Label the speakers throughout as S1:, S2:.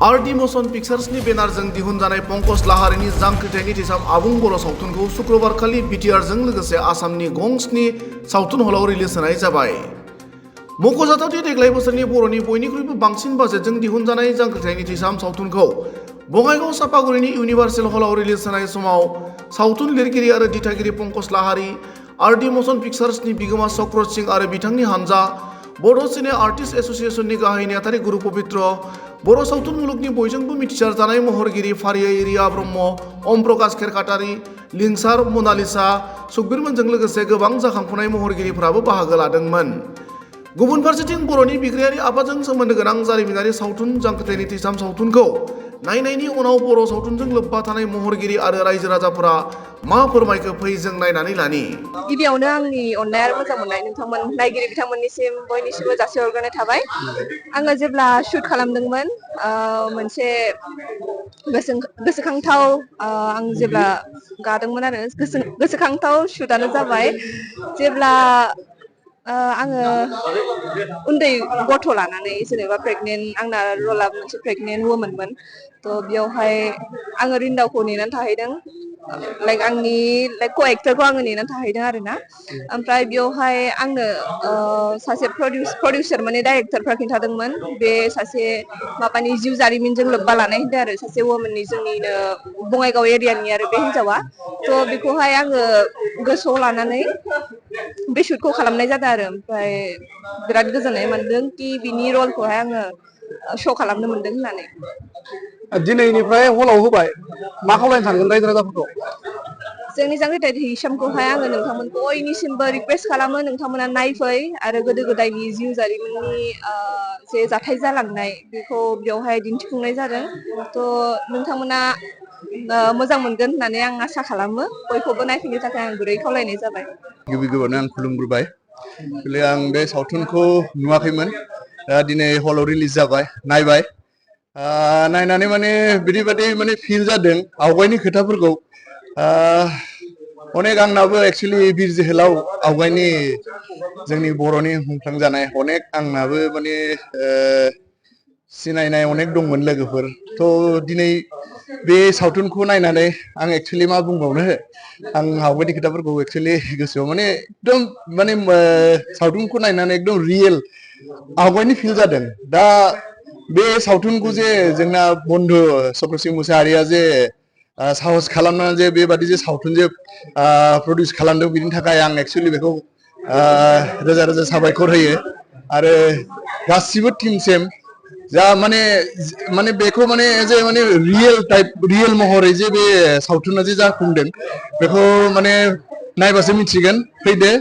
S1: RD motion पिक्चार्सनि बेनारजों दिहुनजानाय पंकज लाहारीनि जांख्रिथायनि थैसाम आबुं बर' सावथुनखौ शुक्रबारखालि बिटिआरजों लोगोसे आसामनि गं 7 सावथुन हलाव रिलिज होनाय जाबाय। मख'जाथावदि देग्लाय बोसोरनि बर'नि बयनिख्रुइबो बांसिन बाजेटजों दिहुनजानाय जांख्रिथायनि थैसाम सावथुनखौ बङाइगाव सापागुरिनि इउनिभार्सेल हलाव रिलिज होनाय समाव सावथुन लिरगिरि आरो दिथागिरि पंकज लाहारी, आरडी मोशन पिक्चार्सनि बिगोमा चक्रध सिंह आरो बिथांनि हानजा, बड' सिने आर्टिस्ट एस'सिएशननि गाहाय नेहाथारि गुरु पबित्र, बर' सावथुन मुलुगनि बयजोंबो मिथिसारजानाय महरगिरि फारियै रिया ब्रह्म, ओम प्रकाश खेरखातारि, लिंसार, मनालिसा, सुखबिरमोनजों लोगोसे गोबां जाखांफुनाय महरगिरिफोराबो बाहागो लादोंमोन। गुबुन फारसेथिं बर'नि बिग्रायारि आफादजों सोमोन्दो गोनां जारिमिनारि सावथुन जांख्रिथायनि थैसाम सावथुनखौ नायनायनि उनाव बर' सावथुनजों लोब्बा थानाय महरगिरि आरो रायजो राजाफोरा मा फोरमायखो फै जों नायनानै लानि।
S2: गिबियावनो आंनि अननाय आरो मोजां मोननाय नोंथांमोन नायगिरि बिथांमोननिसिम बयनिसिमबो जासिहरग्रोनाय थाबाय। आङो जेब्ला शुट खालामदोंमोन मोनसे गोसोखांथाव आं जेब्ला गादोंमोन आरो गोसोखांथाव शुटआनो जाबाय जेब्ला आङो उन्दै गथ' लानानै जेनेबा प्रेगनेन्ट, आंना रला मोनसे प्रेगनेन्ट वुमेनमोन। थ' बेयावहाय आङो रिन्दावखौ नेनानै थाहैदों, आंनि क' एक्टरखौ आङो नेनानै थाहैदों आरोना। ओमफ्राय बेयावहाय आंनो सासे प्रडिउसार माने डाइरेक्टरफ्रा खिन्थादोंमोन बे सासे माबानि जिउ जारिमिनजों लोब्बा लानाय होनदों आरो सासे वुमेननि, जोंनिनो बङाइगाव एरियानि आरो बे हिन्जावा। थ' बेखौहाय आङो गोसोआव लानानै बे शुटखौ खालामनाय जादों आरो। ओमफ्राय बिराद गोजोननाय मोनदों कि बिनि रलखौहाय आङो श' खालामनो मोनदों होननानै।
S3: दिनैनिफ्राय हलाव होबाय, मा खावलायनो सानगोन रायजो राजाफोरखौ?
S2: जोंनि जांख्रिथाय थैसामखौहाय आङो नोंथांमोन बयनिसिमबो रिकुवेस्ट खालामो, नोंथांमोना नायफै आरो गोदो गोदायनि जिउ जारिमिननि जे जाथाय जालांनाय बेखौ बेवहाय दिन्थिफुंनाय जादों। थ' नोंथांमोना मोजां मोनगोन होननानै आं आसा खालामो। बयखौबो नायफैनो थाखाय आं गुरै खावलायनाय जाबाय।
S3: गिबि गिबियावनो आं खुलुमग्रोबाय। आं बे सावथुनखौ नुवाखैमोन, दिनै हलाव रिलिज जाबाय, नायबाय। नायनानै माने बिदिबादि माने फिल जादों आवगायनि खोथाफोरखौ। अनेक आंनाबो एक्सुवेलि बिर जोहोलाव आवगायनि जोंनि बर'नि मुंख्लं अनेक आंनाबो माने सिनायनाय अनेक दंमोन लोगोफोर। थ' दिनै बे सावथुनखौ नायनानै आं एक्सुवेलि मा बुंबावनो, आं आवगायनि खोथाफोरखौ एक्सुवेलि गोसोआव माने एकदम माने सावथुनखौ नायनानै एकदम रियेल आवगायनि फिल जादों। दा बे सावथुनखौ जे जोंना बन्धु चक्रध सिंह मुसाहारिया जे साहस खालामनानै जे बेबादि जे सावथुन जे प्रडिउस खालामदों, बिनि थाखाय आं एक्सुवेलि बेखौ रोजा रोजा साबायखर होयो। आरो गासिबो टिमसिम जा माने बेखौ माने जे माने रियेल महरै जे बे सावथुना जे जाफुंदों बेखौ माने नायबासो मिथिगोन। फैदो,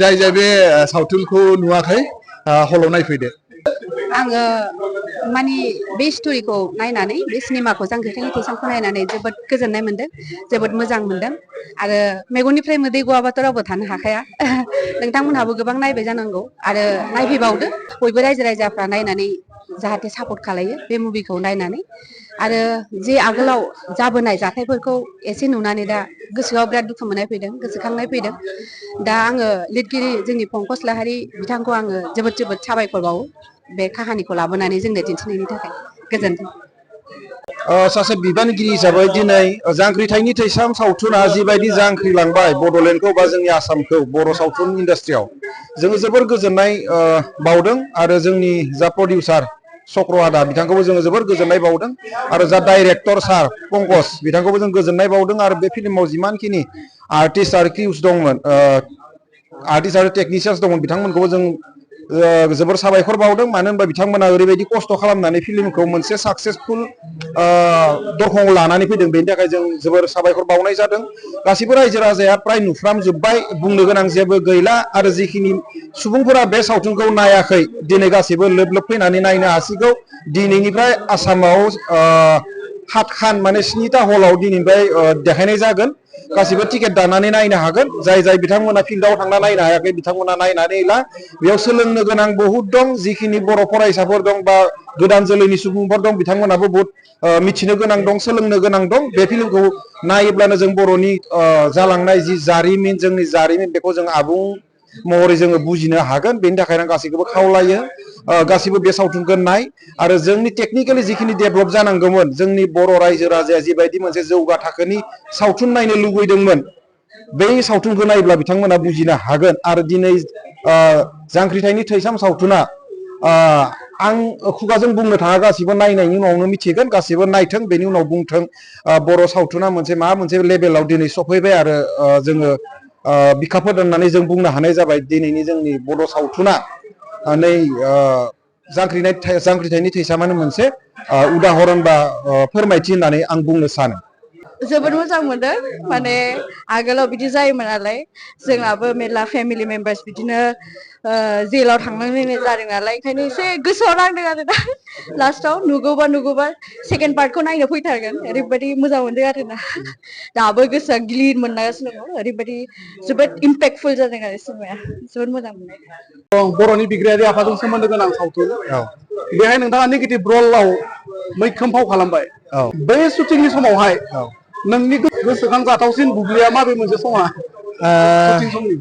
S3: जाय जाय बे सावथुनखौ नुवाखै हलाव नायफैदो।
S4: आङो माने बे स्ट'रिखौ नायनानै, बे सिनेमाखौ जांख्रिथायनि थैसामखौ नायनानै जोबोद गोजोननाय मोनदों, जोबोद मोजां मोनदों। आरो मेगननिफ्राय मोदै गवाबाथ' रावबो थानो हाखाया। नोंथांमोनहाबो गोबां नायबाय जानांगौ आरो नायफैबावदो। बयबो रायजो राजाफ्रा नायनानै जाहाथे सापर्ट खालायो बे मुभिखौ नायनानै। आरो जे आगोलाव जाबोनाय जाथायफोरखौ एसे नुनानै दा गोसोआव बिराद दुखु मोननाय फैदों, गोसोखांनाय फैदों। दा आङो लिरगिरि जोंनि पंकज लाहारी बिथांखौ आङो जोबोद जोबोद साबायखर बावो बे काहानिखौ लाबोनानै जोंनो दिन्थिनायनि थाखाय। गोजोन्थों।
S5: सासे बिबानगिरि हिसाबै दिनै जांख्रिथायनि थैसाम सावथुना जिबायदि जांख्रिलांबाय बड'लेण्डखौ बा जोंनि आसामखौ बर' सावथुन इन्डास्ट्रियाव, जोङो जोबोर गोजोननाय बावदों। आरो जोंनि जा प्रडिउसार चक्र आदा बिथांखौबो जोङो जोबोर गोजोननाय बावदों। आरो जा डाइरेक्टर सार पंकज बिथांखौबो जों गोजोननाय बावदों। आरो बे फिल्माव जिमानखिनि आर्टिस्ट आरो क्रिउस दंमोन, आर्टिस्ट आरो टेकनिसियान्स दंमोन, बिथांमोनखौबो जों जोबोर साबायखर बावदों। मानो होनबा बिथांमोना ओरैबायदि खस्थ' खालामनानै फिल्मखौ मोनसे साक्सेसफुल दरखंआव लानानै फैदों। बेनि थाखाय जों जोबोर साबायखर बावनाय जादों। गासिबो रायजो राजाया प्राय नुफ्रामजोब्बाय, बुंनो गोनां जेबो गैला। आरो जिखिनि सुबुंफोरा बे सावथुनखौ नायाखै, दिनै गासैबो लोब लोब फैनानै नायनो हासिगौ। दिनैनिफ्राय आसामाव 7 माने 7टा हलाव दिनैनिफ्राय देखायनाय जागोन। गासिबो टिकेट दाननानै नायनो हागोन। जाय जाय बिथांमोना फिल्डआव थांना नायनो हायाखै बिथांमोना नायनानै ला। बेयाव सोलोंनो गोनां बहुद दं। जिखिनि बर' फरायसाफोर दं बा गोदान जोलैनि सुबुंफोर दं, बिथांमोनाबो बहुत मिथिनो गोनां दं, सोलोंनो गोनां दं। बे फिल्मखौ नायोब्लानो जों बर'नि जालांनाय जि जारिमिन, जोंनि जारिमिन, बेखौ जों आबुं महरै जोङो बुजिनो हागोन बेनि थाखायनो आं गासैखौबो खावलायो गासिबो बे सावथुनखौ नाय आरो जोंनि टेकनिकेलि जिखिनि डेभेलप जानांगौमोन जोंनि बर' रायजो राजाया जिबायदि मोनसे जौगा थाखोनि सावथुन नायनो लुबैदोंमोन बै सावथुनखौ नायोब्ला बिथांमोना बुजिनो हागोन आरो दिनै जांख्रिथायनि थैसाम सावथुना आं खुगाजों बुंनो थाङा गासिबो नायनायनि उनावनो मिथिगोन गासिबो नायथों बेनि उनाव बुंथों बर' सावथुना मोनसे मा मोनसे लेभेलाव दिनै सफैबाय आरो जोङो बिखाफोर होननानै जों बुंनो हानाय जाबाय दिनैनि जोंनि बर' सावथुना नै जांख्रिथायनि थैसामानो मोनसे उदाहरन बा फोरमायथि होननानै आं बुंनो सानो
S2: जोबोद मोजां मोनदों माने आगोलाव बिदि जायोमोन नालाय जोंनाबो मेरला फेमिलि मेम्बार्स बिदिनो जेलाव थांनांलायनाय जादों नालाय ओंखायनो एसे गोसोआव नांदों आरो दा लास्टाव नुगौबा सेकेन्ड पार्टखौ नायनो फैथारगोन ओरैबायदि मोजां मोनदों आरो ना दाबो गोसोआ गिलिर मोनगासिनो दङ ओरैबायदि जोबोद इम्पेक्टफुल जादों आरो सिनेमाया जोबोद मोजां मोनदों
S6: बर'नि बिग्रायारि आफादजों सोमोन्दो गोनां सावथुन बेहाय नोंथाङा नेगेटिभ रलाव मैखोम फाव खालामबाय बै शुटिंनि समावहाय नोंनि गोसोखांजाथावसिन बुब्लिया माबे मोनसे समा शुटिं समनि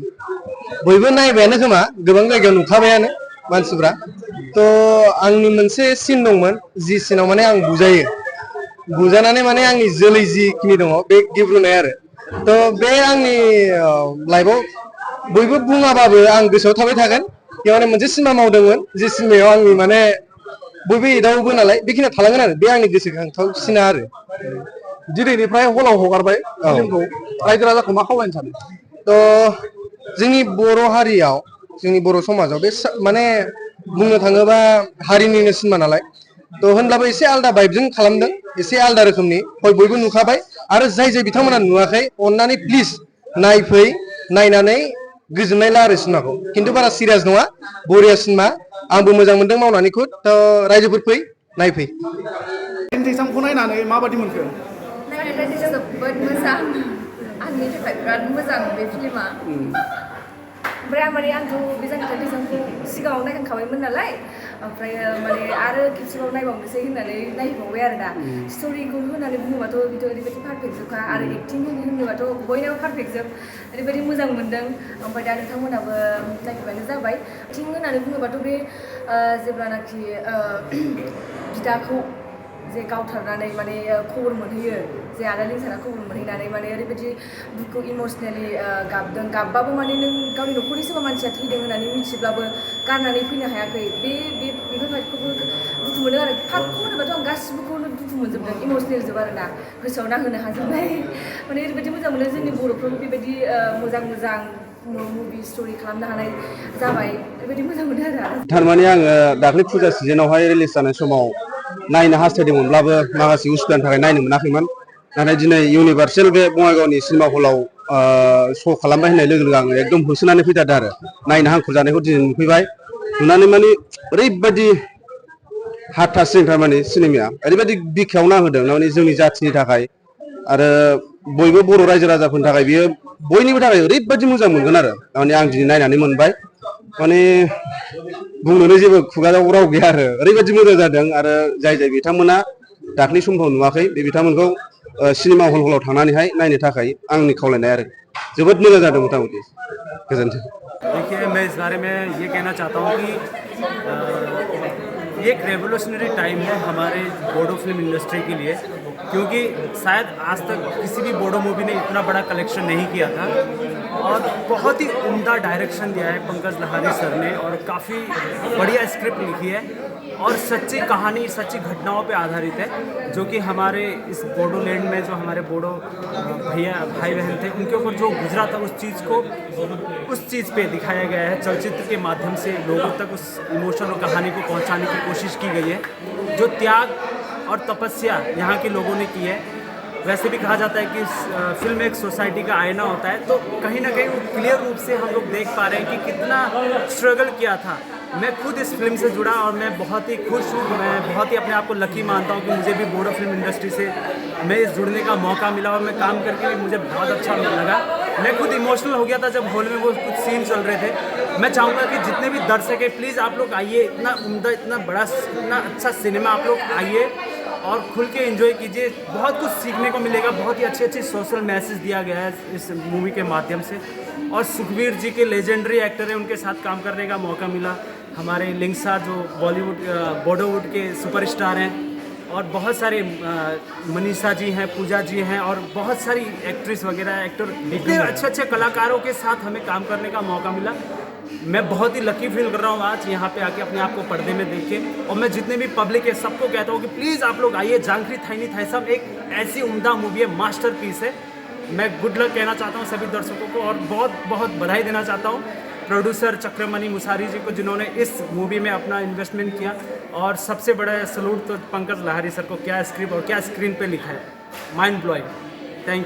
S7: बयबो नायबायानो खोमा गोबां जायगायाव नुखाबायानो मानसिफ्रा आंनि मोनसे सिन दंमोन जि सिनाव माने आं बुजानानै माने आंनि जोलै जिखिनि दङ बे गेब्रुनाय आरो बे आंनि लाइफआव बयबो बुङाबाबो आं गोसोआव थाबाय थागोन बेयाव माने मोनसे सिनेमा मावदोंमोन जे सिनेमायाव आंनि माने बयबो एदावोबो नालाय बेखिनियाव थालांगोन आरो बे आंनि गोसोखांथावसिना आरो
S6: दिनैनिफ्राय हलाव हगारबाय फिल्मखौ रायजो राजाखौ मा खावलायनो सानो
S7: जोंनि बर' हारियाव जोंनि बर' समाजाव बे माने बुंनो थाङोबा हारिनिनो सिनेमा नालाय होनब्लाबो एसे आलदा भाइबजों खालामदों एसे आलदा रोखोमनि बयबो नुखाबाय आरो जाय बिथांमोना नुवाखै अन्नानै प्लिज नायफै नायनानै गोजोननाय ला आरो सिनेमाखौ खिन्थु बारा सिरियास नङा बरिया सिनेमा आंबो मोजां मोनदों मावनानै रायजोफोर फै नायफै
S6: थैसामखौ नायनानै माबादि मोनखो
S8: नायनानै जोबोद मोजां आंनि थाखाय बिराद मोजां बे फिल्मा ओमफ्राय आंथ' बे जांख्रिथाय थैसामखौ सिगाङाव नायखांखाबायमोन नालाय ओमफ्राय आरो खेबसेबाव नायबावनोसै होननानै नायबावबाय आरो ना स्ट'रिखौ होननानै बुङोबाथ' बेथ' ओरैबायदि पारफेक्टजोबखा आरो एक्टिं होनोबाथ' बयनाबो पारफेक्टजोब ओरैबायदि मोजां मोनदों ओमफ्राय दा नोंथांमोनाबो नायफैबानो जाबाय एक्टिं होननानै बुङोबाथ' बे जेब्लानाखि बिदाखौ जे गावथारनानै माने खबर मोनहैयो जे आदा लिंसारा खबर मोनहैनानै माने ओरैबायदि दुखु इमसनेलि गाबबाबो माने नों गावनि न'खरनि सोरबा मानसिया थैदों होननानै मिथिब्लाबो गारनानै फैनो हायाखै बेफोरबायदिखौबो दुखु मोनो आरो पार्टखौ होनोबाथ' आं गासिबोखौनो दुखु मोनजोबदों इमसनेल जोब आरो ना गोसोआव नांहोनो हाजोबनाय माने ओरैबायदि मोजां मोनो जोंनि बर'फ्राबो बेबायदि मोजां मुभि स्ट'रि खालामनो हानाय जाबाय ओरैबायदि मोजां मोनो आरो
S7: थारमाने आङो दाख्लै फुजा सिजोनावहाय रिलिज जानाय समाव नायनो हास्थायदोंमोनब्लाबो माखासे उसुबिदानि थाखाय नायनो मोनाखैमोन नाथाय दिनै इउनिभार्सेल बे बङाइगावनि सिनेमा हलाव श' खालामबाय होननाय लोगो लोगो आङो एकदम होसोनानै फैथारदों आरो नायनो हांखुर जानायखौ दिनै नुफैबाय नुनानै माने ओरैबायदि हाथारसिं थारमाने सिनेमाया ओरैबायदि बिखायाव नांहोदों माने जोंनि जाथिनि थाखाय आरो बयबो बर' रायजो राजाफोरनि थाखाय बियो बयनिबो थाखाय ओरैबायदि मोजां मोनगोन आरो माने आं दिनै नायनानै मोनबाय माने बुंनोनो जेबो खुगायाव राव गैया आरो ओरैबायदि मोजां जादों आरो जाय बिथांमोना दाख्लै समफ्राव नुवाखै बे बिथांमोनखौ सिनेमा हलफोराव थांनानैहाय नायनो थाखाय आंनि खावलायनाय आरो जोबोद मोजां जादों मथा मथि गोजोन्थों।
S9: देखिए मैं इस बारे में ये कहना चाहता हूँ कि ये एक रेवोल्यूशनरी टाइम है हमारे बोडो फिल्म इंडस्ट्री के लिए क्योंकि शायद आज तक किसी भी बोडो मूवी ने इतना बड़ा कलेक्शन नहीं किया था और बहुत ही उम्दा डायरेक्शन दिया है पंकज लहारी सर ने और काफ़ी बढ़िया स्क्रिप्ट लिखी है और सच्ची कहानी सच्ची घटनाओं पे आधारित है जो कि हमारे इस बोडोलैंड में जो हमारे बोडो भाई बहन थे उनके ऊपर जो गुजरा था उस चीज़ पे दिखाया गया है चलचित्र के माध्यम से लोगों तक उस इमोशन और कहानी को पहुंचाने की कोशिश की गई है जो त्याग और तपस्या यहाँ के लोगों ने की है वैसे भी कहा जाता है कि फिल्म एक सोसाइटी का आईना होता है तो कहीं ना कहीं वो क्लियर रूप से हम लोग देख पा रहे हैं कि कितना स्ट्रगल किया था। मैं खुद इस फिल्म से जुड़ा और मैं बहुत ही खुश हूँ मैं बहुत ही अपने आप को लकी मानता हूँ कि मुझे भी बोडो फिल्म इंडस्ट्री से मैं इस जुड़ने का मौका मिला और मैं काम करके भी मुझे बहुत अच्छा लगा। मैं खुद इमोशनल हो गया था जब हॉल में वो कुछ सीन चल रहे थे। मैं चाहूँगा कि जितने भी दर्शक हैं प्लीज़ आप लोग आइए इतना उम्दा इतना बड़ा इतना अच्छा सिनेमा आप लोग आइए और खुल के एंजॉय कीजिए। बहुत कुछ सीखने को मिलेगा, बहुत ही अच्छे सोशल मैसेज दिया गया है इस मूवी के माध्यम से। और सुखबीर जी के लेजेंडरी एक्टर हैं, उनके साथ काम करने का मौका मिला। हमारे लिंगसा जो बॉलीवुड बॉलीवुड के सुपरस्टार हैं, और बहुत सारे मनीषा जी हैं, पूजा जी हैं, और बहुत सारी एक्ट्रेस वगैरह एक्टर, इतने अच्छे कलाकारों के साथ हमें काम करने का मौका मिला। मैं बहुत ही लकी फील कर रहा हूँ आज यहाँ पे आके अपने आप को पर्दे में देख के। और मैं जितने भी पब्लिक है सबको कहता हूँ कि प्लीज़ आप लोग आइए, जांगरी थाईनी थाईसम एक ऐसी उम्दा मूवी है, मास्टरपीस है। मैं गुड लक कहना चाहता हूँ सभी दर्शकों को, और बहुत बहुत बधाई देना चाहता हूँ प्रोड्यूसर चक्रमणि मुसारी जी को, जिन्होंने इस मूवी में अपना इन्वेस्टमेंट किया। और सबसे बड़ा सलूट तो पंकज लाहिरी सर को, क्या स्क्रिप्ट और क्या स्क्रीन पे लिखा है, माइंड ब्लोइंग। Thank you.